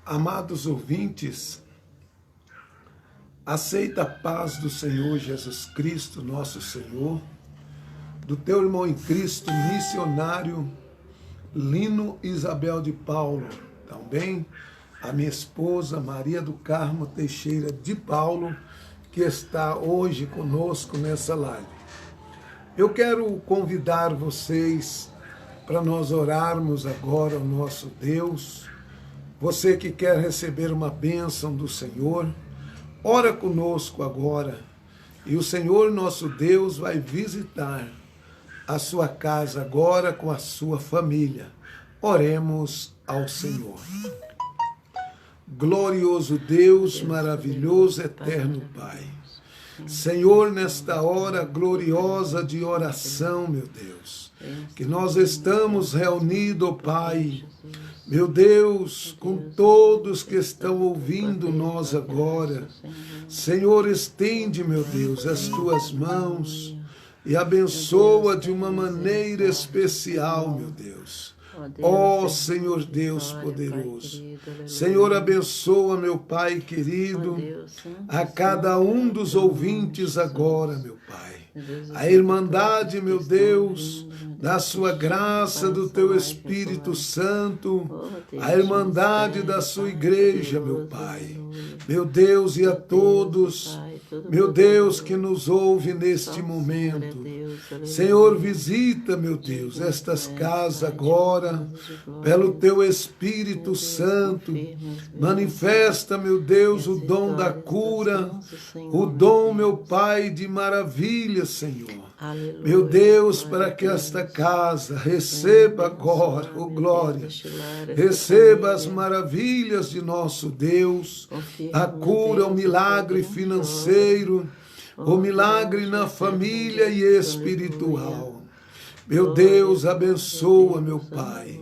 Amados ouvintes, aceita a paz do Senhor Jesus Cristo, nosso Senhor, do teu irmão em Cristo, missionário Lino Isabel de Paulo, também a minha esposa Maria do Carmo Teixeira de Paulo, que está hoje conosco nessa live. Eu quero convidar vocês para nós orarmos agora ao nosso Deus. Você que quer receber uma bênção do Senhor, ora conosco agora. E o Senhor nosso Deus vai visitar a sua casa agora com a sua família. Oremos ao Senhor. Glorioso Deus, maravilhoso, eterno Pai. Senhor, nesta hora gloriosa de oração, meu Deus, que nós estamos reunidos, Pai, meu Deus, com todos que estão ouvindo nós agora. Senhor, estende, meu Deus, as tuas mãos e abençoa de uma maneira especial, meu Deus. Ó Senhor Deus poderoso, Senhor, abençoa, meu Pai querido, a cada um dos ouvintes agora, meu Pai. A irmandade, meu Deus, da sua graça, do teu Espírito Santo, a irmandade da sua igreja, meu Pai. Meu Deus, e a todos, meu Deus, que nos ouve neste momento. Senhor, visita, meu Deus, estas casas agora, pelo teu Espírito Santo. Manifesta, meu Deus, o dom da cura, o dom, meu Pai, de maravilha, Senhor. Meu Deus, para que esta casa receba agora, oh glória, receba as maravilhas de nosso Deus, a cura, o milagre financeiro, o milagre na família e espiritual. Meu Deus, abençoa, meu Pai.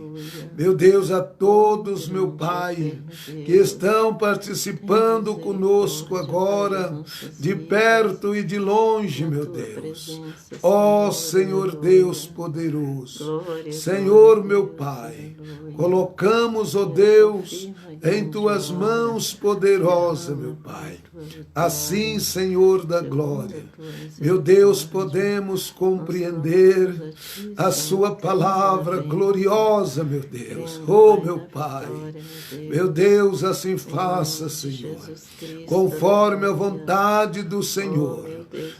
Meu Deus, a todos, meu Pai, que estão participando conosco agora, de perto e de longe, meu Deus. Ó Senhor Deus poderoso, Senhor, meu Pai, colocamos, ó Deus, em tuas mãos poderosas, meu Pai. Assim, Senhor da glória, meu Deus, podemos compreender a sua palavra gloriosa, meu Deus. Oh, meu Pai, meu Deus, assim faça, Senhor, conforme a vontade do Senhor.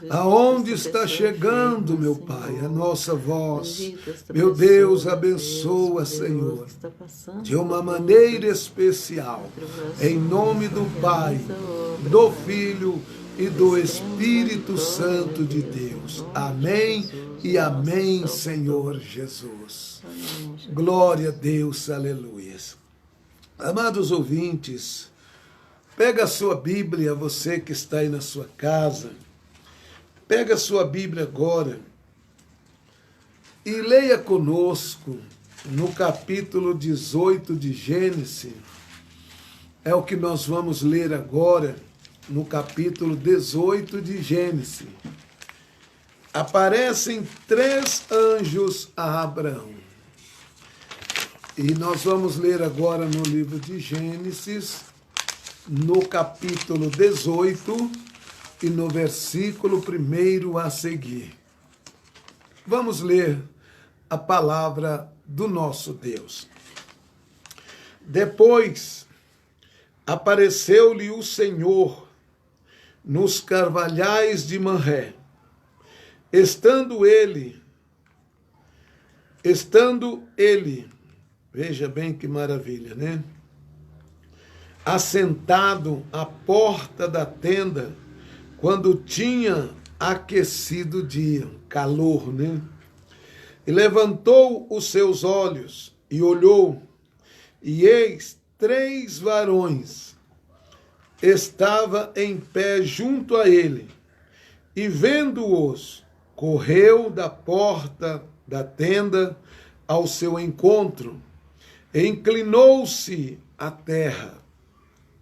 Aonde está chegando, meu Pai, a nossa voz, meu Deus, abençoa, Senhor, de uma maneira especial, em nome do Pai, do Filho e do Espírito Santo de Deus. Amém e amém, Senhor Jesus. Glória a Deus, aleluia. Amados ouvintes, pega a sua Bíblia, você que está aí na sua casa, pega a sua Bíblia agora e leia conosco no capítulo 18 de Gênesis. É o que nós vamos ler agora, no capítulo 18 de Gênesis. Aparecem 3 anjos a Abraão. E nós vamos ler agora no livro de Gênesis, no capítulo 18 e no versículo 1 a seguir. Vamos ler a palavra do nosso Deus. Depois apareceu-lhe o Senhor nos carvalhais de Manré, estando ele, veja bem que maravilha, né? Assentado à porta da tenda, quando tinha aquecido o dia, calor, né? E levantou os seus olhos e olhou, e eis 3 varões estava em pé junto a ele, e vendo-os, correu da porta da tenda ao seu encontro, e inclinou-se à terra,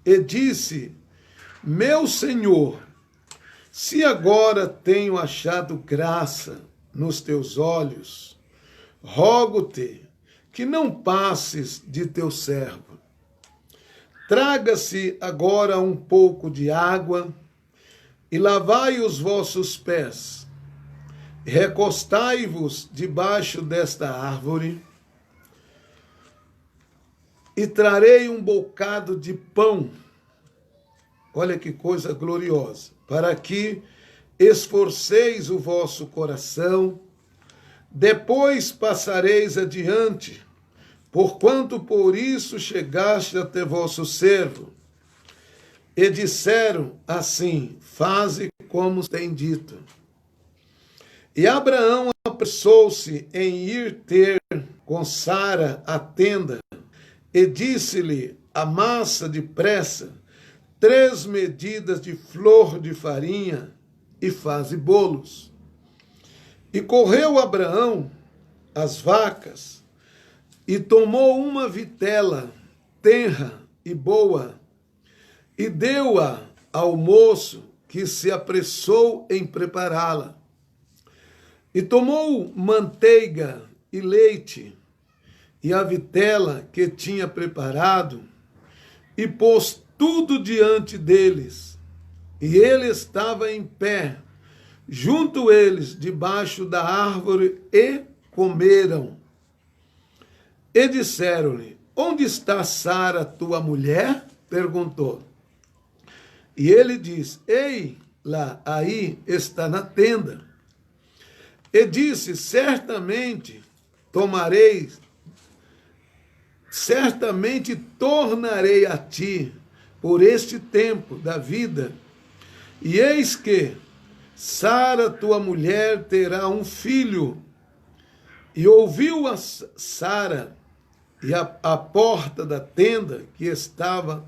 e disse: Meu Senhor, se agora tenho achado graça nos teus olhos, rogo-te que não passes de teu servo. traga-se agora um pouco de água e lavai os vossos pés. Recostai-vos debaixo desta árvore e trarei um bocado de pão. Olha que coisa gloriosa. Para que esforceis o vosso coração, depois passareis adiante, porquanto por isso chegaste até vosso servo. E disseram assim: faze como tem dito. E Abraão apressou-se em ir ter com Sara à tenda, e disse-lhe: amassa depressa 3 medidas de flor de farinha e faze bolos. E correu Abraão às vacas, e tomou uma vitela tenra e boa, e deu-a ao moço, que se apressou em prepará-la. E tomou manteiga e leite, e a vitela que tinha preparado, e pôs tudo diante deles. E ele estava em pé, junto eles, debaixo da árvore, e comeram. E disseram-lhe: onde está Sara, tua mulher? Perguntou. E ele disse: ei, lá, aí está na tenda. E disse: certamente tornarei a ti por este tempo da vida, e eis que Sara, tua mulher, terá um filho. E ouviu a Sara e a porta da tenda que estava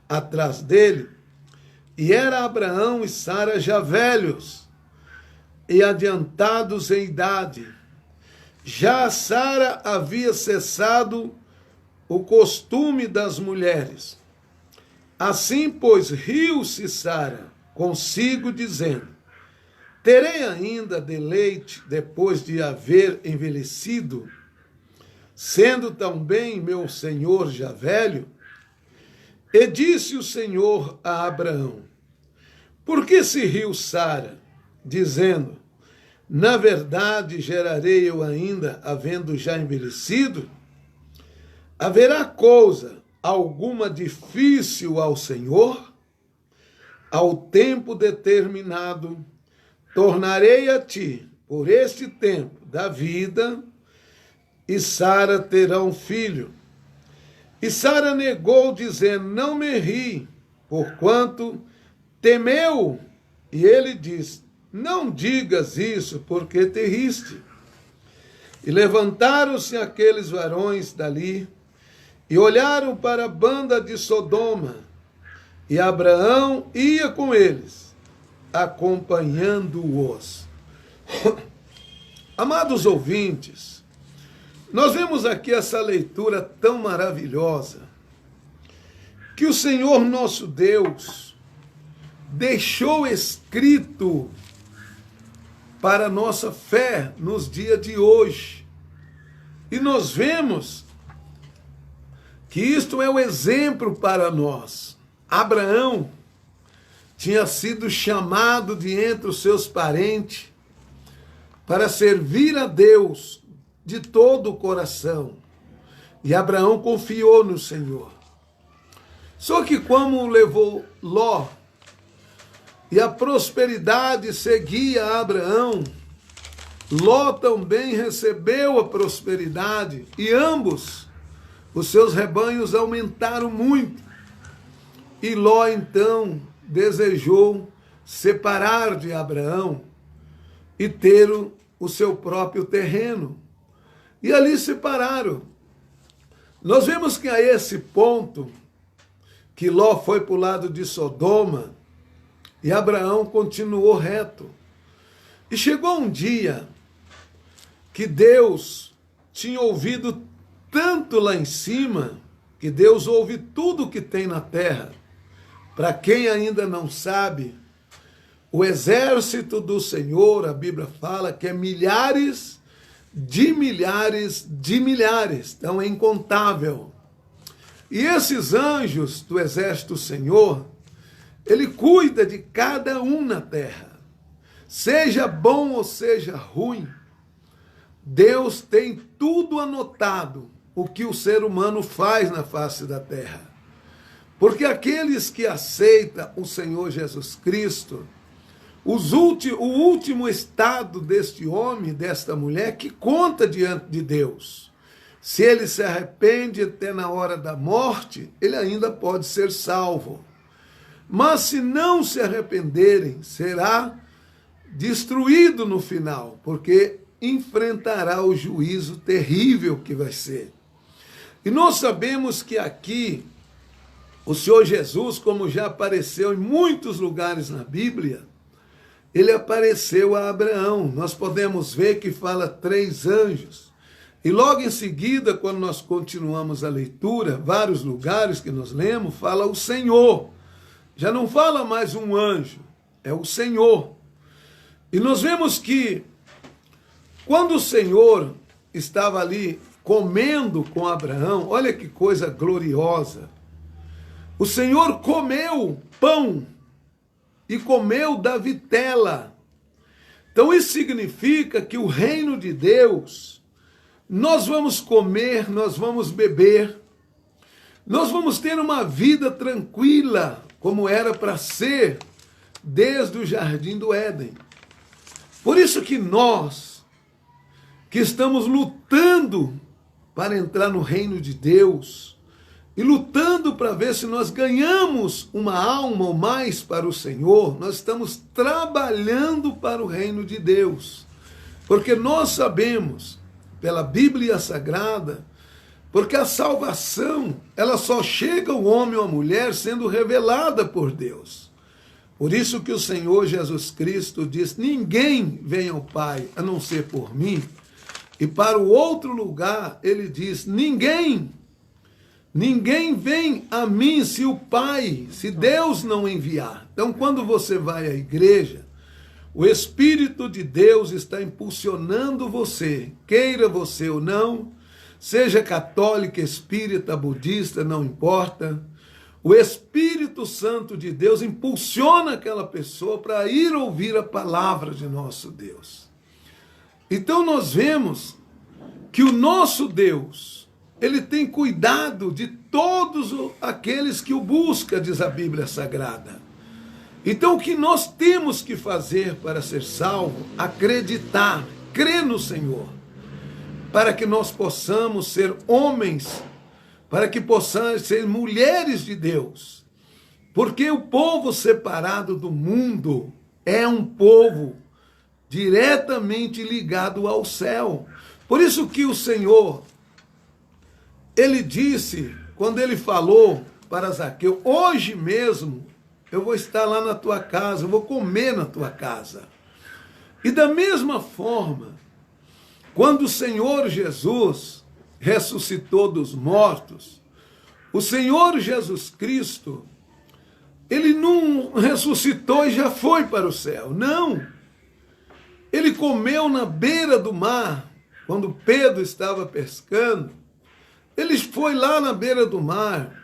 atrás dele, e era Abraão e Sara já velhos e adiantados em idade. Já Sara havia cessado o costume das mulheres. Assim, pois, riu-se Sara consigo, dizendo: terei ainda deleite depois de haver envelhecido, sendo também meu senhor já velho? E disse o Senhor a Abraão: por que se riu Sara, dizendo: na verdade gerarei eu ainda, havendo já envelhecido? Haverá coisa alguma difícil ao Senhor? Ao tempo determinado, tornarei a ti por este tempo da vida, e Sara terá um filho. E Sara negou, dizendo: não me ri, porquanto temeu. E ele disse: não digas isso, porque te riste. E levantaram-se aqueles varões dali, e olharam para a banda de Sodoma, e Abraão ia com eles, acompanhando-os. Amados ouvintes, nós vemos aqui essa leitura tão maravilhosa, que o Senhor nosso Deus deixou escrito para a nossa fé nos dias de hoje. E nós vemos que isto é o exemplo para nós. Abraão tinha sido chamado de entre os seus parentes para servir a Deus de todo o coração. E Abraão confiou no Senhor. Só que como levou Ló, e a prosperidade seguia Abraão, Ló também recebeu a prosperidade, e ambos, os seus rebanhos aumentaram muito. E Ló então desejou separar de Abraão e ter o seu próprio terreno. E ali separaram. Nós vemos que a esse ponto, que Ló foi para o lado de Sodoma, e Abraão continuou reto. E chegou um dia que Deus tinha ouvido tanto lá em cima, que Deus ouve tudo que tem na terra. Para quem ainda não sabe, o exército do Senhor, a Bíblia fala que é milhares de milhares de milhares, então é incontável. E esses anjos do exército do Senhor, ele cuida de cada um na terra. Seja bom ou seja ruim, Deus tem tudo anotado o que o ser humano faz na face da terra. Porque aqueles que aceitam o Senhor Jesus Cristo, o último estado deste homem, desta mulher, que conta diante de Deus. Se ele se arrepende até na hora da morte, ele ainda pode ser salvo. Mas se não se arrependerem, será destruído no final, porque enfrentará o juízo terrível que vai ser. E nós sabemos que aqui, o Senhor Jesus, como já apareceu em muitos lugares na Bíblia, ele apareceu a Abraão. Nós podemos ver que fala 3 anjos. E logo em seguida, quando nós continuamos a leitura, vários lugares que nós lemos, fala o Senhor. Já não fala mais um anjo, é o Senhor. E nós vemos que quando o Senhor estava ali comendo com Abraão, olha que coisa gloriosa. O Senhor comeu pão e comeu da vitela. Então isso significa que o reino de Deus, nós vamos comer, nós vamos beber, nós vamos ter uma vida tranquila, como era para ser desde o jardim do Éden. Por isso que nós, que estamos lutando para entrar no reino de Deus, e lutando para ver se nós ganhamos uma alma ou mais para o Senhor, nós estamos trabalhando para o reino de Deus. Porque nós sabemos, pela Bíblia Sagrada, porque a salvação, ela só chega ao homem ou à mulher sendo revelada por Deus. Por isso que o Senhor Jesus Cristo diz, ninguém vem ao Pai a não ser por mim. E para o outro lugar, ele diz, ninguém vem a mim se o Pai, se Deus não enviar. Então, quando você vai à igreja, o Espírito de Deus está impulsionando você, queira você ou não, seja católica, espírita, budista, não importa. O Espírito Santo de Deus impulsiona aquela pessoa para ir ouvir a palavra de nosso Deus. Então nós vemos que o nosso Deus, ele tem cuidado de todos aqueles que o buscam, diz a Bíblia Sagrada. Então o que nós temos que fazer para ser salvo? Acreditar, crer no Senhor, para que nós possamos ser homens, para que possamos ser mulheres de Deus. Porque o povo separado do mundo é um povo diretamente ligado ao céu. Por isso que o Senhor, ele disse, quando ele falou para Zaqueu, hoje mesmo eu vou estar lá na tua casa, eu vou comer na tua casa. E da mesma forma, quando o Senhor Jesus ressuscitou dos mortos, o Senhor Jesus Cristo, ele não ressuscitou e já foi para o céu, não. Ele comeu na beira do mar, quando Pedro estava pescando, ele foi lá na beira do mar.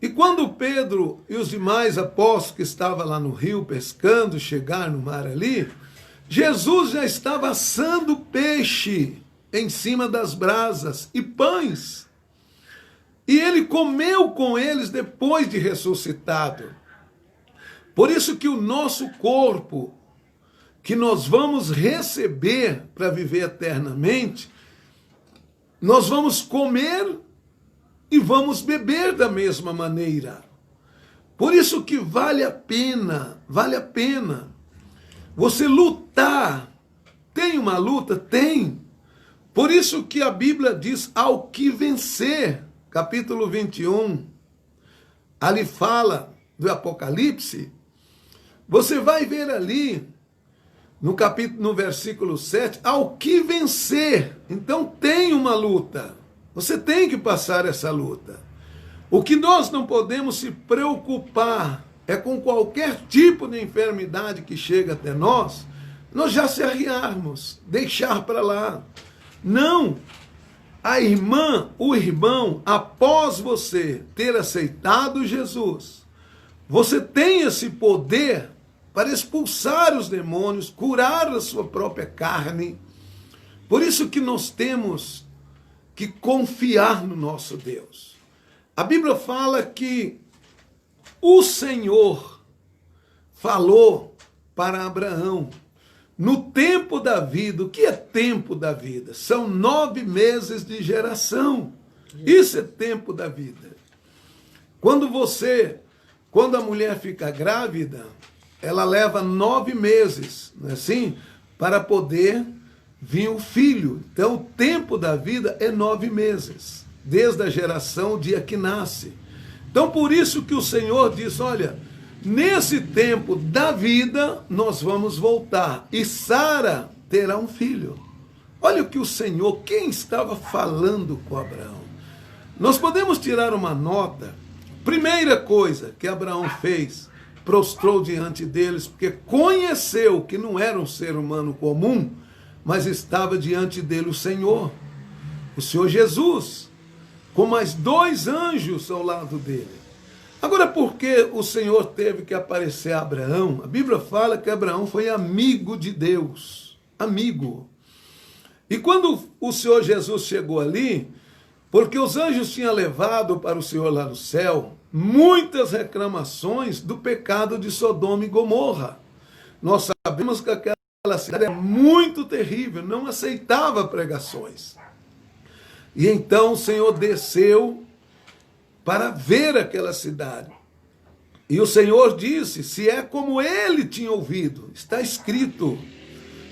E quando Pedro e os demais apóstolos que estavam lá no rio pescando, chegaram no mar ali, Jesus já estava assando peixe em cima das brasas e pães. E ele comeu com eles depois de ressuscitado. Por isso que o nosso corpo, que nós vamos receber para viver eternamente, nós vamos comer e vamos beber da mesma maneira. Por isso que vale a pena você lutar. Tem uma luta? Tem. Por isso que a Bíblia diz, ao que vencer, capítulo 21, ali fala do Apocalipse, você vai ver ali, no versículo 7, ao que vencer. Então tem uma luta. Você tem que passar essa luta. O que nós não podemos se preocupar é com qualquer tipo de enfermidade que chega até nós já se arriarmos, deixar para lá. Não. a irmã, o irmão, após você ter aceitado Jesus, você tem esse poder para expulsar os demônios, curar a sua própria carne. Por isso que nós temos que confiar no nosso Deus. A Bíblia fala que o Senhor falou para Abraão, no tempo da vida. O que é tempo da vida? São 9 meses de geração. Isso é tempo da vida. Quando a mulher fica grávida, ela leva 9 meses, não é assim? Para poder vir o filho. Então, o tempo da vida é 9 meses, desde a geração, o dia que nasce. Então, por isso que o Senhor diz, olha, nesse tempo da vida, nós vamos voltar. E Sara terá um filho. Olha o que o Senhor, quem estava falando com Abraão. Nós podemos tirar uma nota. Primeira coisa que Abraão fez, prostrou diante deles, porque conheceu que não era um ser humano comum, mas estava diante dele o Senhor Jesus, com mais 2 anjos ao lado dele. Agora, por que o Senhor teve que aparecer a Abraão? A Bíblia fala que Abraão foi amigo de Deus, amigo. E quando o Senhor Jesus chegou ali, porque os anjos tinham levado para o Senhor lá no céu muitas reclamações do pecado de Sodoma e Gomorra. Nós sabemos que aquela cidade é muito terrível, não aceitava pregações. E então o Senhor desceu para ver aquela cidade. E o Senhor disse, se é como ele tinha ouvido, está escrito.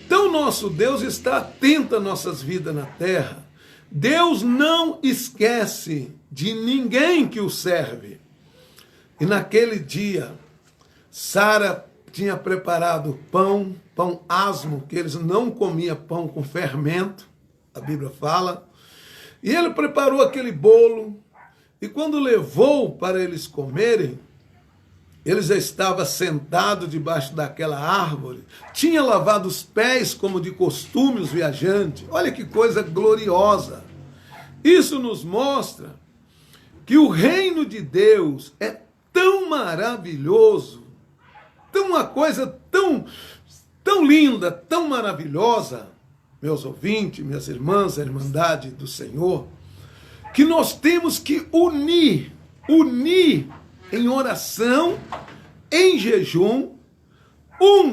Então nosso Deus está atento às nossas vidas na terra. Deus não esquece de ninguém que o serve. E naquele dia, Sara tinha preparado pão asmo, que eles não comiam pão com fermento, a Bíblia fala. E ele preparou aquele bolo, e quando levou para eles comerem, ele já estava sentado debaixo daquela árvore, tinha lavado os pés como de costume os viajantes. Olha que coisa gloriosa. Isso nos mostra que o reino de Deus é tão maravilhoso, uma coisa tão linda, tão maravilhosa, meus ouvintes, minhas irmãs, a Irmandade do Senhor, que nós temos que unir em oração, em jejum,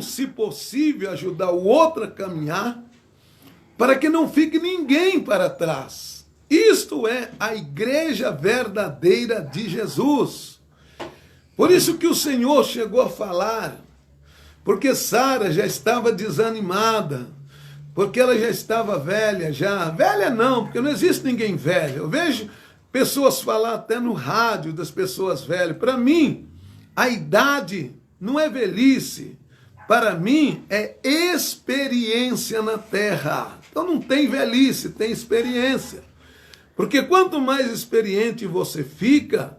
se possível, ajudar o outro a caminhar, para que não fique ninguém para trás. Isto é a igreja verdadeira de Jesus. Por isso que o Senhor chegou a falar, porque Sara já estava desanimada, porque ela já estava velha, velha não, porque não existe ninguém velho. Eu vejo pessoas falar até no rádio das pessoas velhas. Para mim, a idade não é velhice, para mim é experiência na terra. Então não tem velhice, tem experiência. Porque quanto mais experiente você fica,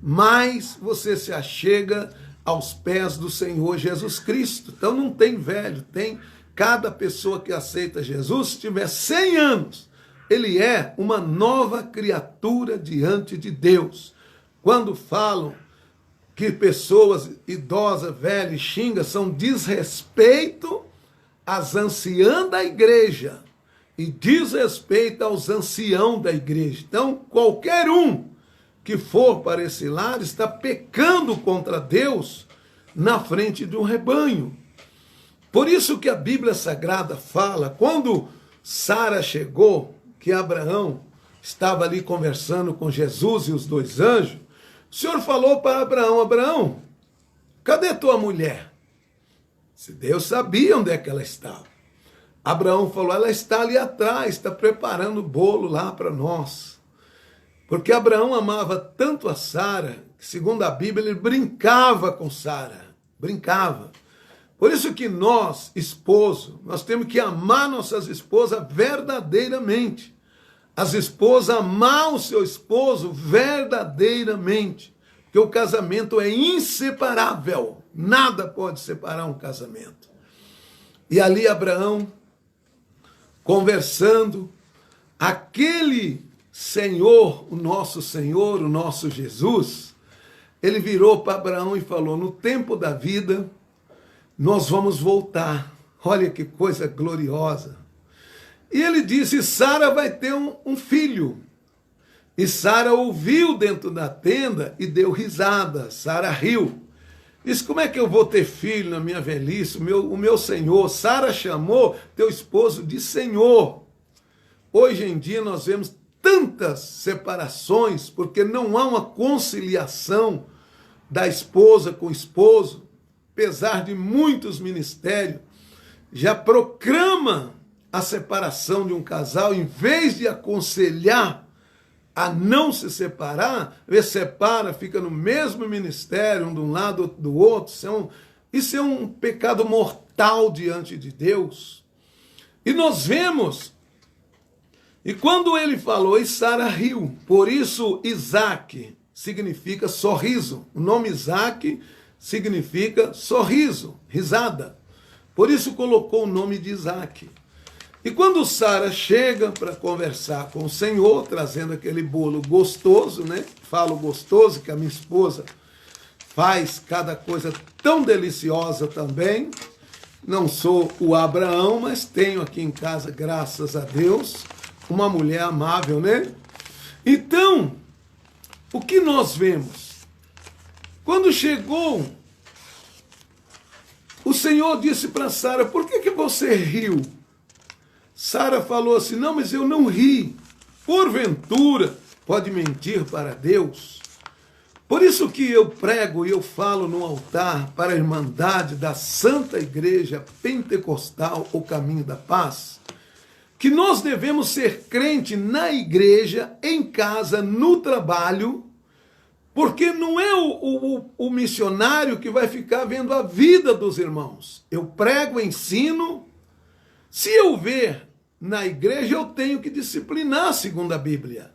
mais você se achega aos pés do Senhor Jesus Cristo. Então não tem velho, tem cada pessoa que aceita Jesus, se tiver 100 anos, ele é uma nova criatura diante de Deus. Quando falam que pessoas idosas, velhas, xingam, são desrespeito às anciãs da igreja e desrespeito aos anciãos da igreja. Então, qualquer um que for para esse lado está pecando contra Deus na frente de um rebanho. Por isso que a Bíblia Sagrada fala, quando Sara chegou, que Abraão estava ali conversando com Jesus e os 2 anjos, o Senhor falou para Abraão, Abraão, cadê tua mulher? Se Deus sabia onde é que ela estava. Abraão falou, ela está ali atrás, está preparando o bolo lá para nós. Porque Abraão amava tanto a Sara, que segundo a Bíblia, ele brincava com Sara. Brincava. Por isso que nós, esposo, nós temos que amar nossas esposas verdadeiramente. As esposas amar o seu esposo verdadeiramente. Porque o casamento é inseparável. Nada pode separar um casamento. E ali Abraão, conversando, aquele Senhor, o nosso Jesus, ele virou para Abraão e falou: no tempo da vida, nós vamos voltar. Olha que coisa gloriosa. E ele disse: Sara vai ter um filho. E Sara ouviu dentro da tenda e deu risada. Sara riu. Disse: como é que eu vou ter filho na minha velhice? O meu Senhor. Sara chamou teu esposo de Senhor. Hoje em dia nós vemos tantas separações, porque não há uma conciliação da esposa com o esposo, apesar de muitos ministérios já proclamam a separação de um casal, em vez de aconselhar a não se separar, separa, fica no mesmo ministério, um de um lado, outro do outro. Isso é um pecado mortal diante de Deus. E nós vemos, e quando ele falou, e Sara riu, por isso Isaac significa sorriso. O nome Isaac significa sorriso, risada. Por isso colocou o nome de Isaac. E quando Sara chega para conversar com o Senhor, trazendo aquele bolo gostoso, né? Falo gostoso, que a minha esposa faz cada coisa tão deliciosa também. Não sou o Abraão, mas tenho aqui em casa, graças a Deus, uma mulher amável, né? Então, o que nós vemos? Quando chegou, o Senhor disse para Sara: por que você riu? Sara falou assim: não, mas eu não ri. Porventura, pode mentir para Deus? Por isso que eu prego e eu falo no altar para a Irmandade da Santa Igreja Pentecostal, o Caminho da Paz, que nós devemos ser crente na igreja, em casa, no trabalho, porque não é o missionário que vai ficar vendo a vida dos irmãos. Eu prego, ensino. Se eu ver na igreja, eu tenho que disciplinar, segundo a Bíblia.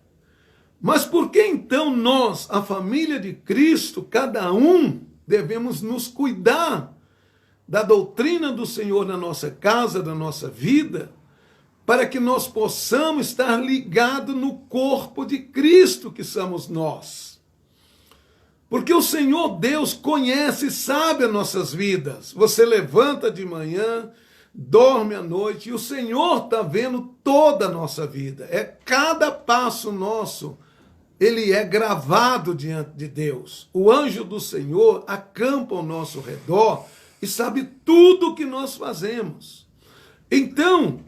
Mas por que então nós, a família de Cristo, cada um, devemos nos cuidar da doutrina do Senhor na nossa casa, na nossa vida, para que nós possamos estar ligados no corpo de Cristo, que somos nós? Porque o Senhor Deus conhece e sabe as nossas vidas. Você levanta de manhã, dorme à noite, e o Senhor está vendo toda a nossa vida. Cada passo nosso, ele é gravado diante de Deus. O anjo do Senhor acampa ao nosso redor e sabe tudo o que nós fazemos. Então,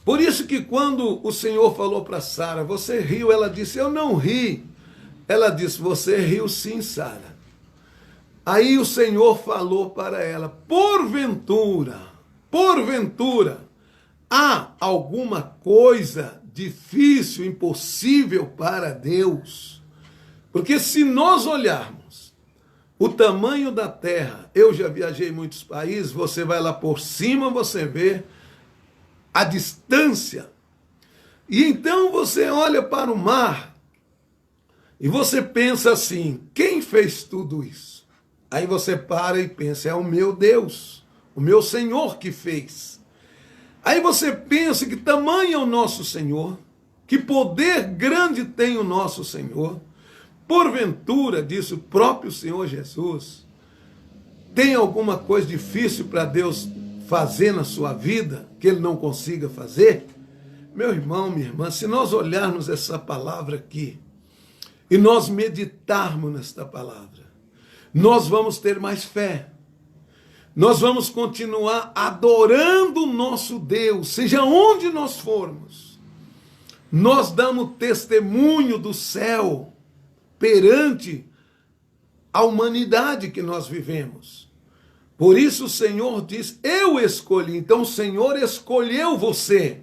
por isso que quando o Senhor falou para Sara: você riu, ela disse: eu não ri. Ela disse: você riu sim, Sara. Aí o Senhor falou para ela: porventura, há alguma coisa difícil, impossível para Deus? Porque se nós olharmos o tamanho da terra, eu já viajei em muitos países, você vai lá por cima, você vê a distância. E então você olha para o mar e você pensa assim: quem fez tudo isso? Aí você para e pensa: é o meu Deus, o meu Senhor que fez. Aí você pensa: que tamanho é o nosso Senhor, que poder grande tem o nosso Senhor. Porventura, disse o próprio Senhor Jesus, tem alguma coisa difícil para Deus fazer na sua vida, que Ele não consiga fazer? Meu irmão, minha irmã, se nós olharmos essa palavra aqui, e nós meditarmos nesta palavra, nós vamos ter mais fé. Nós vamos continuar adorando o nosso Deus, seja onde nós formos. Nós damos testemunho do céu perante a humanidade que nós vivemos. Por isso o Senhor diz: eu escolhi. Então o Senhor escolheu você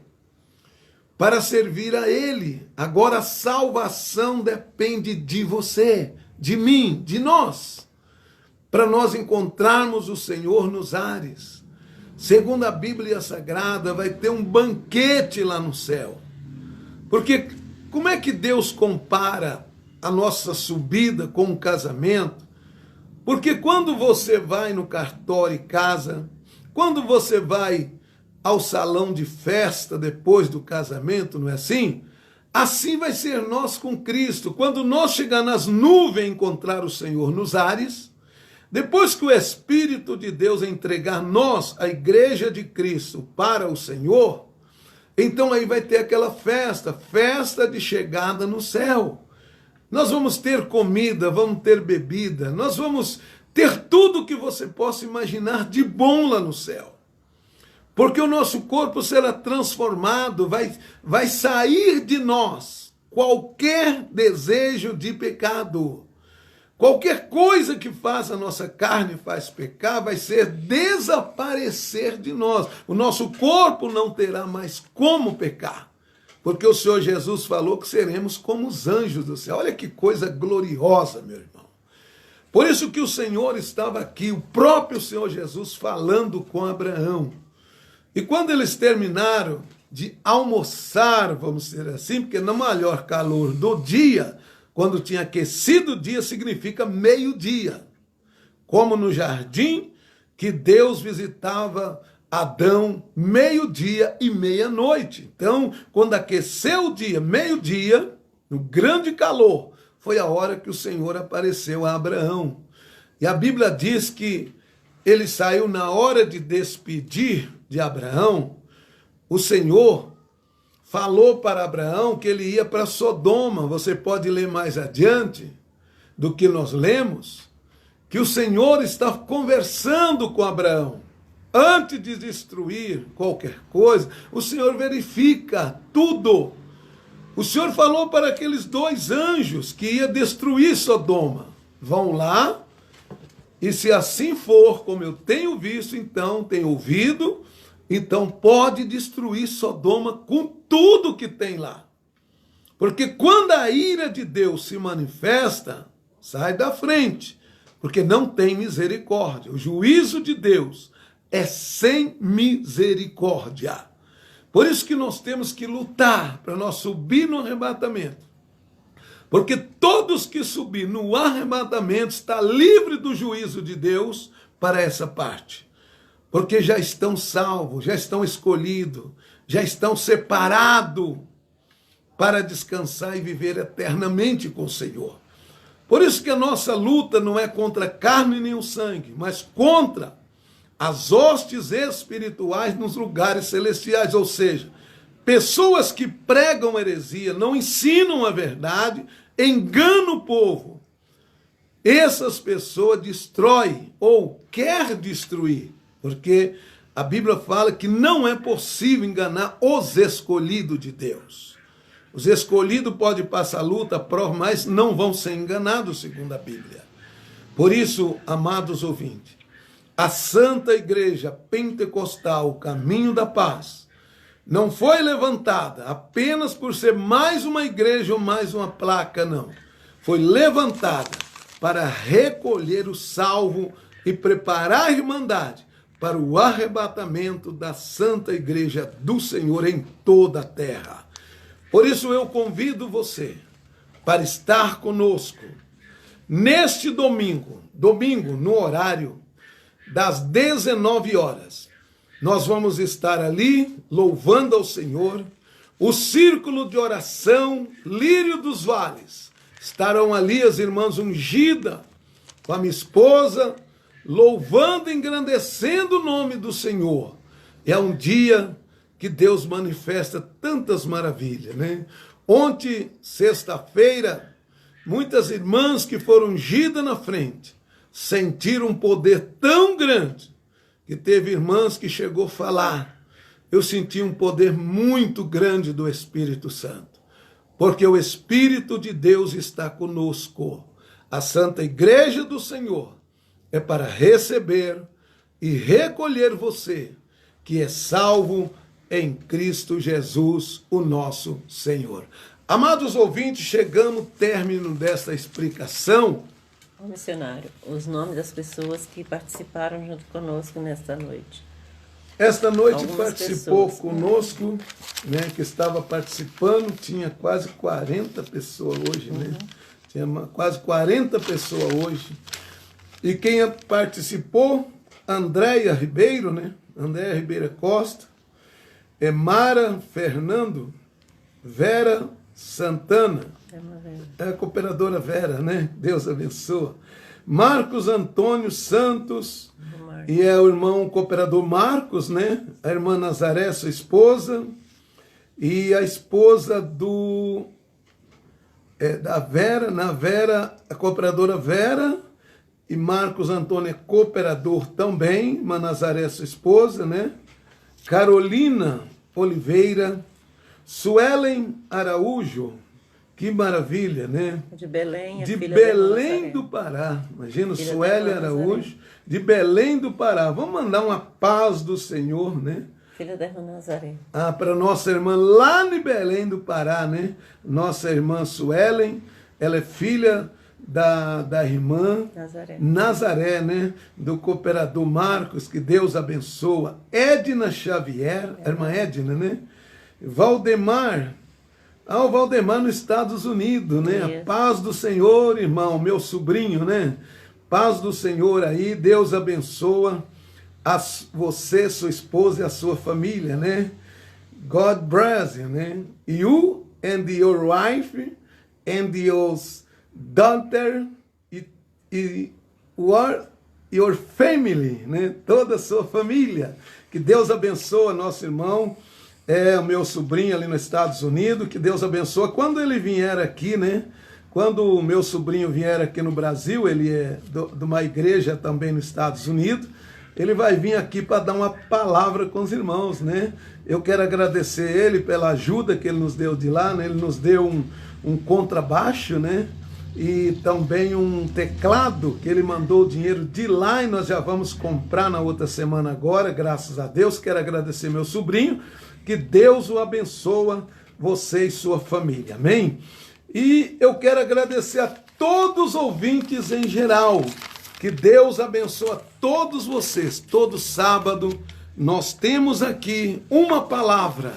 para servir a Ele. Agora a salvação depende de você, de mim, de nós, para nós encontrarmos o Senhor nos ares. Segundo a Bíblia Sagrada, vai ter um banquete lá no céu. Porque como é que Deus compara a nossa subida com um casamento? Porque quando você vai no cartório e casa, quando você vai ao salão de festa depois do casamento, não é assim? Assim vai ser nós com Cristo. Quando nós chegar nas nuvens e encontrar o Senhor nos ares, depois que o Espírito de Deus entregar nós, a igreja de Cristo, para o Senhor, então aí vai ter aquela festa, festa de chegada no céu. Nós vamos ter comida, vamos ter bebida, nós vamos ter tudo que você possa imaginar de bom lá no céu. Porque o nosso corpo será transformado, vai sair de nós qualquer desejo de pecado. Qualquer coisa que faça a nossa carne faz pecar, vai ser desaparecer de nós. O nosso corpo não terá mais como pecar. Porque o Senhor Jesus falou que seremos como os anjos do céu. Olha que coisa gloriosa, meu irmão. Por isso que o Senhor estava aqui, o próprio Senhor Jesus falando com Abraão. E quando eles terminaram de almoçar, vamos dizer assim, porque no maior calor do dia, quando tinha aquecido o dia, significa meio-dia. Como no jardim, que Deus visitava Adão meio-dia e meia-noite. Então, quando aqueceu o dia, meio-dia, no grande calor, foi a hora que o Senhor apareceu a Abraão. E a Bíblia diz que ele saiu na hora de despedir de Abraão. O Senhor falou para Abraão que ele ia para Sodoma. Você pode ler mais adiante do que nós lemos, que o Senhor está conversando com Abraão. Antes de destruir qualquer coisa, o Senhor verifica tudo. O Senhor falou para aqueles 2 anjos que ia destruir Sodoma: vão lá, e se assim for, como eu tenho visto, então, tenho ouvido, então pode destruir Sodoma com tudo que tem lá. Porque quando a ira de Deus se manifesta, sai da frente, porque não tem misericórdia. O juízo de Deus é sem misericórdia. Por isso que nós temos que lutar para nós subir no arrebatamento. Porque todos que subir no arrebatamento está livre do juízo de Deus para essa parte. Porque já estão salvos, já estão escolhidos, já estão separados para descansar e viver eternamente com o Senhor. Por isso que a nossa luta não é contra a carne nem o sangue, mas contra as hostes espirituais nos lugares celestiais, ou seja, pessoas que pregam heresia, não ensinam a verdade, enganam o povo. Essas pessoas destroem ou quer destruir, porque a Bíblia fala que não é possível enganar os escolhidos de Deus. Os escolhidos podem passar luta, prova, mas não vão ser enganados, segundo a Bíblia. Por isso, amados ouvintes, a Santa Igreja Pentecostal, o Caminho da Paz, não foi levantada apenas por ser mais uma igreja ou mais uma placa, não. Foi levantada para recolher o salvo e preparar a Irmandade para o arrebatamento da Santa Igreja do Senhor em toda a terra. Por isso eu convido você para estar conosco neste domingo no horário das 19 horas. Nós vamos estar ali louvando ao Senhor. O círculo de oração Lírio dos Vales. Estarão ali as irmãs ungidas com a minha esposa, louvando e engrandecendo o nome do Senhor. É um dia que Deus manifesta tantas maravilhas, né? Ontem, sexta-feira, muitas irmãs que foram ungidas na frente sentiram um poder tão grande que teve irmãs que chegou a falar: eu senti um poder muito grande do Espírito Santo, porque o Espírito de Deus está conosco. A Santa Igreja do Senhor é para receber e recolher você, que é salvo em Cristo Jesus, o nosso Senhor. Amados ouvintes, chegamos ao término desta explicação. Ô missionário, os nomes das pessoas que participaram junto conosco nesta noite. Esta noite Algumas participou pessoas, conosco, né, que estava participando, tinha quase 40 pessoas hoje, né? Tinha quase 40 pessoas hoje. E quem participou, Andréia Ribeiro, né? Andréia Ribeira Costa, Mara Fernando, Vera Santana, é a cooperadora Vera, né? Deus abençoa. Marcos Antônio Santos, e é o irmão cooperador Marcos, né? A irmã Nazaré, sua esposa, e a esposa da Vera, a cooperadora Vera, e Marcos Antônio é cooperador também, irmã Nazaré, sua esposa, né? Carolina Oliveira, Suelen Araújo, que maravilha, né? De Belém, de Belém do Pará. Imagina, Suelen Araújo, de Belém do Pará. Vamos mandar uma paz do Senhor, né? Filha da irmã Nazaré. Para nossa irmã lá de Belém do Pará, né? Nossa irmã Suelen, ela é filha da irmã Nazaré, né? Do cooperador Marcos, que Deus abençoa. Edna Xavier, a irmã Edna, né? Valdemar, o Valdemar nos Estados Unidos, né? A paz do Senhor, irmão, meu sobrinho, né? Paz do Senhor aí, Deus abençoa você, sua esposa e a sua família, né? God bless you, né? You and your wife and your daughter e your family, né? Toda a sua família. Que Deus abençoe nosso irmão, o meu sobrinho ali nos Estados Unidos, que Deus abençoe. Quando ele vier aqui, né? Quando o meu sobrinho vier aqui no Brasil, ele é de uma igreja também nos Estados Unidos, ele vai vir aqui para dar uma palavra com os irmãos, né? Eu quero agradecer ele pela ajuda que ele nos deu de lá, né? Ele nos deu um contrabaixo, né? E também um teclado, que ele mandou o dinheiro de lá e nós já vamos comprar na outra semana agora, graças a Deus. Quero agradecer meu sobrinho, que Deus o abençoa, você e sua família, amém? E eu quero agradecer a todos os ouvintes em geral, que Deus abençoe todos vocês. Todo sábado nós temos aqui uma palavra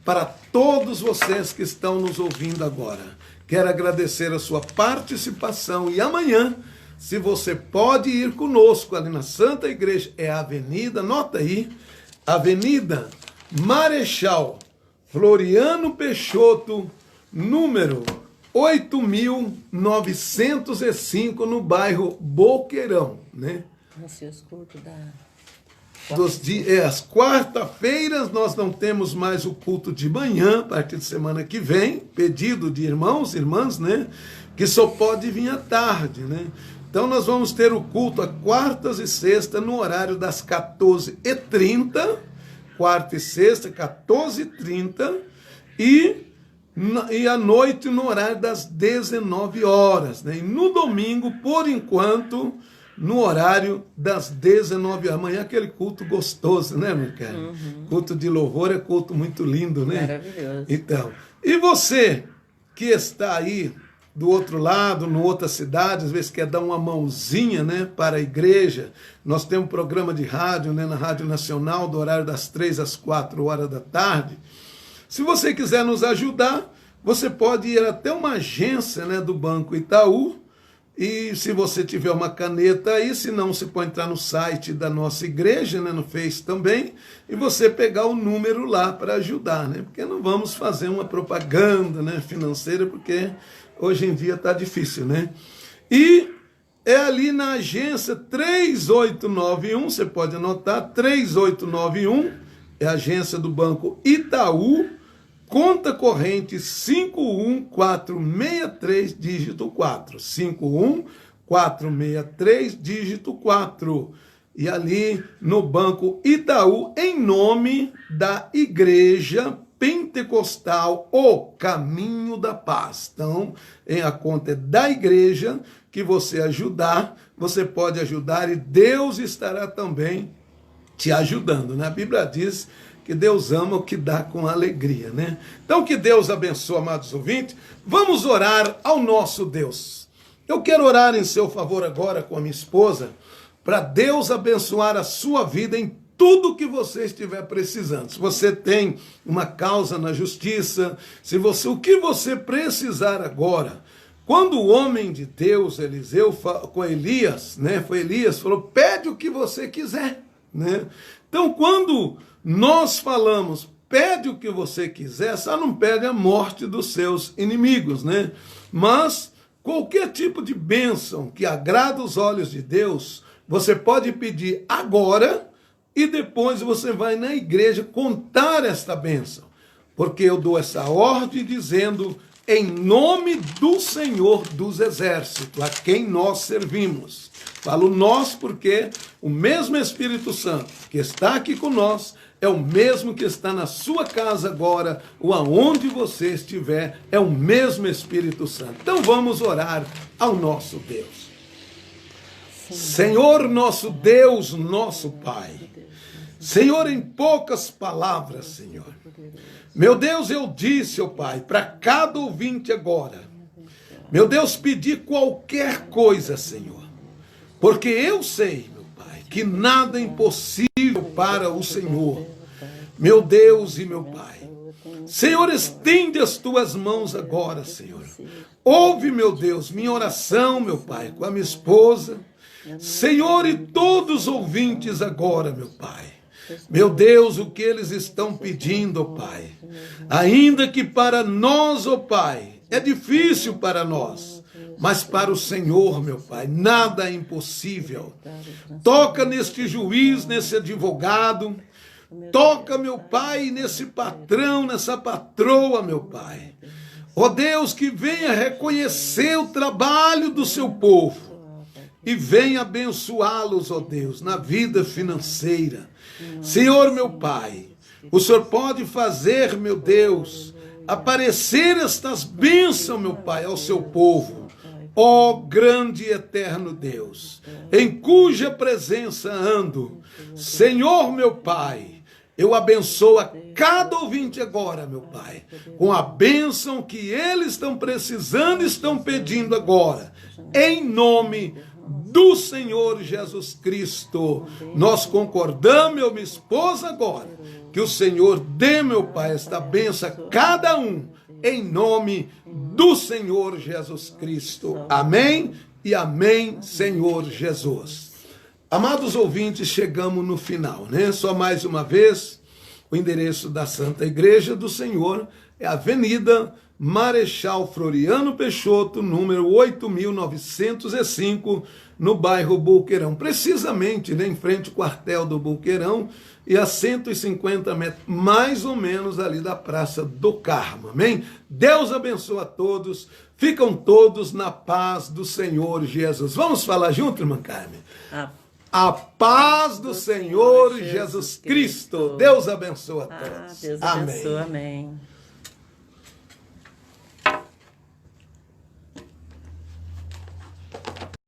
para todos vocês que estão nos ouvindo agora. Quero agradecer a sua participação e amanhã, se você pode ir conosco ali na Santa Igreja, é a Avenida, anota aí, Avenida Marechal Floriano Peixoto, número 8.905, no bairro Boqueirão, né? As quarta-feiras nós não temos mais o culto de manhã, a partir de semana que vem, pedido de irmãos e irmãs, né? Que só pode vir à tarde, né? Então nós vamos ter o culto a quartas e sexta no horário das 14h30, quarta e sexta, 14h30, e à noite no horário das 19 horas, né? E no domingo, por enquanto, no horário das 19 horas. Amanhã aquele culto gostoso, né, meu caro? Uhum. Culto de louvor é culto muito lindo, né? Maravilhoso. Então, e você que está aí do outro lado, em outra cidade, às vezes quer dar uma mãozinha, né, para a igreja. Nós temos um programa de rádio, né, na Rádio Nacional, do horário das 3 às 4 horas da tarde. Se você quiser nos ajudar, você pode ir até uma agência, né, do Banco Itaú, e se você tiver uma caneta aí, se não, você pode entrar no site da nossa igreja, né, no Face também, e você pegar o número lá para ajudar, né? Porque não vamos fazer uma propaganda, né, financeira, porque hoje em dia está difícil, né? E é ali na agência 3891, você pode anotar, 3891, é a agência do Banco Itaú, conta corrente 51463, dígito 4. 51463, dígito 4. E ali no Banco Itaú, em nome da Igreja Pentecostal, o Caminho da Paz. Então, a conta é da igreja, que você ajudar, você pode ajudar e Deus estará também te ajudando, né? A Bíblia diz que Deus ama o que dá com alegria, né? Então, que Deus abençoe, amados ouvintes. Vamos orar ao nosso Deus. Eu quero orar em seu favor agora com a minha esposa, para Deus abençoar a sua vida em tudo que você estiver precisando. Se você tem uma causa na justiça, o que você precisar agora. Quando o homem de Deus, Eliseu, com Elias, né? Foi Elias, falou, pede o que você quiser, né? Então, quando nós falamos, pede o que você quiser, só não pede a morte dos seus inimigos, né? Mas qualquer tipo de bênção que agrada os olhos de Deus, você pode pedir agora e depois você vai na igreja contar esta bênção. Porque eu dou essa ordem dizendo em nome do Senhor dos Exércitos, a quem nós servimos. Falo nós porque o mesmo Espírito Santo que está aqui com nós é o mesmo que está na sua casa agora, ou aonde você estiver, é o mesmo Espírito Santo. Então vamos orar ao nosso Deus. Senhor nosso Deus, nosso Pai. Senhor, em poucas palavras, Senhor. Meu Deus, eu disse, ó Pai, para cada ouvinte agora, meu Deus, pedir qualquer coisa, Senhor. Porque eu sei, meu Pai, que nada é impossível para o Senhor, meu Deus e meu Pai. Senhor, estende as tuas mãos agora, Senhor. Ouve, meu Deus, minha oração, meu Pai, com a minha esposa. Senhor, e todos os ouvintes agora, meu Pai. Meu Deus, o que eles estão pedindo, ó Pai. Ainda que para nós, ó Pai, é difícil para nós. Mas para o Senhor, meu Pai, nada é impossível. Toca neste juiz, nesse advogado. Toca, meu Pai, nesse patrão, nessa patroa, meu Pai. Ó Deus, que venha reconhecer o trabalho do seu povo. E venha abençoá-los, ó Deus, na vida financeira. Senhor, meu Pai, o Senhor pode fazer, meu Deus, aparecer estas bênçãos, meu Pai, ao seu povo. Ó grande e eterno Deus, em cuja presença ando, Senhor meu Pai, eu abençoo a cada ouvinte agora, meu Pai, com a bênção que eles estão precisando, estão pedindo agora, em nome do Senhor Jesus Cristo. Nós concordamos, eu, minha esposa, agora, que o Senhor dê, meu Pai, esta bênção a cada um, em nome do Senhor Jesus Cristo. Amém e amém, Senhor Jesus. Amados ouvintes, chegamos no final, né? Só mais uma vez, o endereço da Santa Igreja do Senhor é Avenida Marechal Floriano Peixoto, número 8.905, no bairro Boqueirão. Precisamente, né, em frente ao quartel do Boqueirão e a 150 metros, mais ou menos ali da Praça do Carmo. Amém? Deus abençoe a todos. Ficam todos na paz do Senhor Jesus. Vamos falar junto, irmã Carmen? A paz do Senhor Jesus Cristo. Deus abençoe a todos. Deus abençoe, amém.